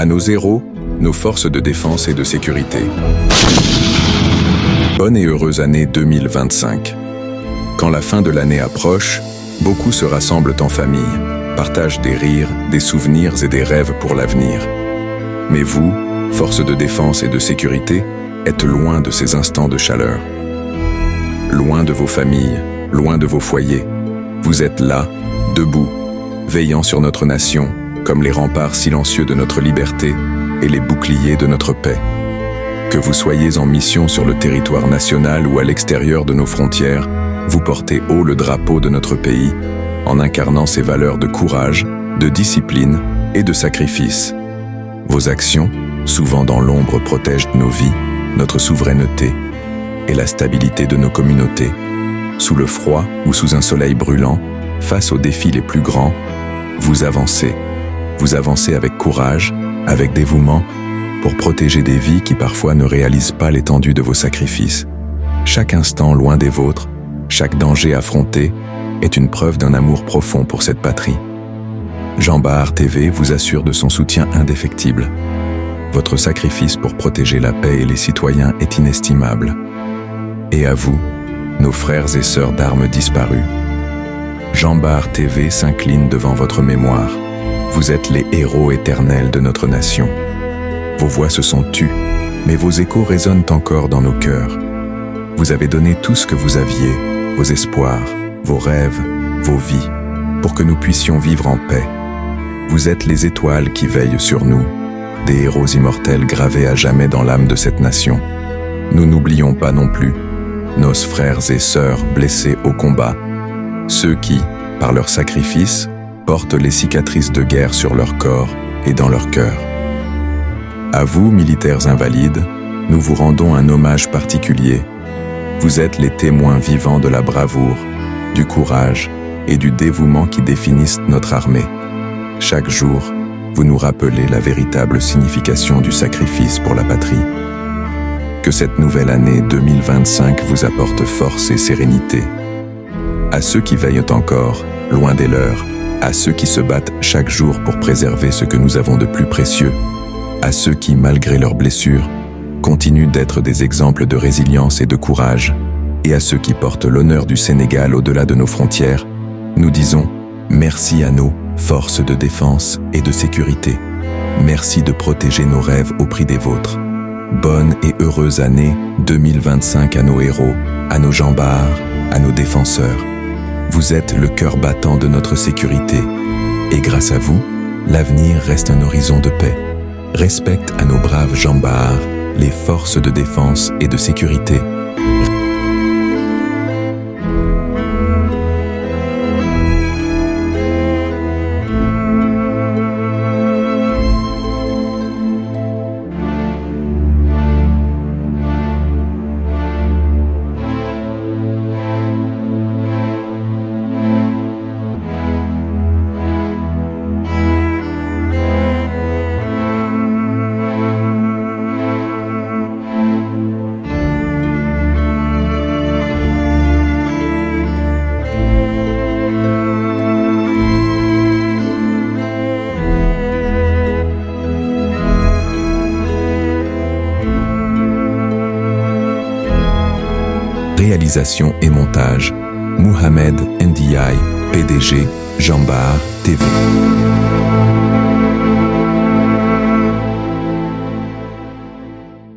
À nos héros, nos forces de défense et de sécurité. Bonne et heureuse année 2025. Quand la fin de l'année approche, beaucoup se rassemblent en famille, partagent des rires, des souvenirs et des rêves pour l'avenir. Mais vous, forces de défense et de sécurité, êtes loin de ces instants de chaleur. Loin de vos familles, loin de vos foyers. Vous êtes là, debout, veillant sur notre nation, comme les remparts silencieux de notre liberté et les boucliers de notre paix. Que vous soyez en mission sur le territoire national ou à l'extérieur de nos frontières, vous portez haut le drapeau de notre pays, en incarnant ses valeurs de courage, de discipline et de sacrifice. Vos actions, souvent dans l'ombre, protègent nos vies, notre souveraineté et la stabilité de nos communautés. Sous le froid ou sous un soleil brûlant, face aux défis les plus grands, vous avancez. Vous avancez avec courage, avec dévouement, pour protéger des vies qui parfois ne réalisent pas l'étendue de vos sacrifices. Chaque instant loin des vôtres, chaque danger affronté, est une preuve d'un amour profond pour cette patrie. Jean Bahar TV vous assure de son soutien indéfectible. Votre sacrifice pour protéger la paix et les citoyens est inestimable. Et à vous, nos frères et sœurs d'armes disparues. Jean Bahar TV s'incline devant votre mémoire. Vous êtes les héros éternels de notre nation. Vos voix se sont tues, mais vos échos résonnent encore dans nos cœurs. Vous avez donné tout ce que vous aviez, vos espoirs, vos rêves, vos vies, pour que nous puissions vivre en paix. Vous êtes les étoiles qui veillent sur nous, des héros immortels gravés à jamais dans l'âme de cette nation. Nous n'oublions pas non plus nos frères et sœurs blessés au combat, ceux qui, par leur sacrifice, portent les cicatrices de guerre sur leur corps et dans leur cœur. À vous, militaires invalides, nous vous rendons un hommage particulier. Vous êtes les témoins vivants de la bravoure, du courage et du dévouement qui définissent notre armée. Chaque jour, vous nous rappelez la véritable signification du sacrifice pour la patrie. Que cette nouvelle année 2025 vous apporte force et sérénité. À ceux qui veillent encore, loin des leurs, à ceux qui se battent chaque jour pour préserver ce que nous avons de plus précieux, à ceux qui, malgré leurs blessures, continuent d'être des exemples de résilience et de courage, et à ceux qui portent l'honneur du Sénégal au-delà de nos frontières, nous disons merci à nos forces de défense et de sécurité. Merci de protéger nos rêves au prix des vôtres. Bonne et heureuse année 2025 à nos héros, à nos Jean Bahar, à nos défenseurs. Vous êtes le cœur battant de notre sécurité. Et grâce à vous, l'avenir reste un horizon de paix. Respect à nos braves Jean Bahar, les forces de défense et de sécurité. Réalisation et montage, Mohamed Ndiaye, PDG, Jean Bahar TV.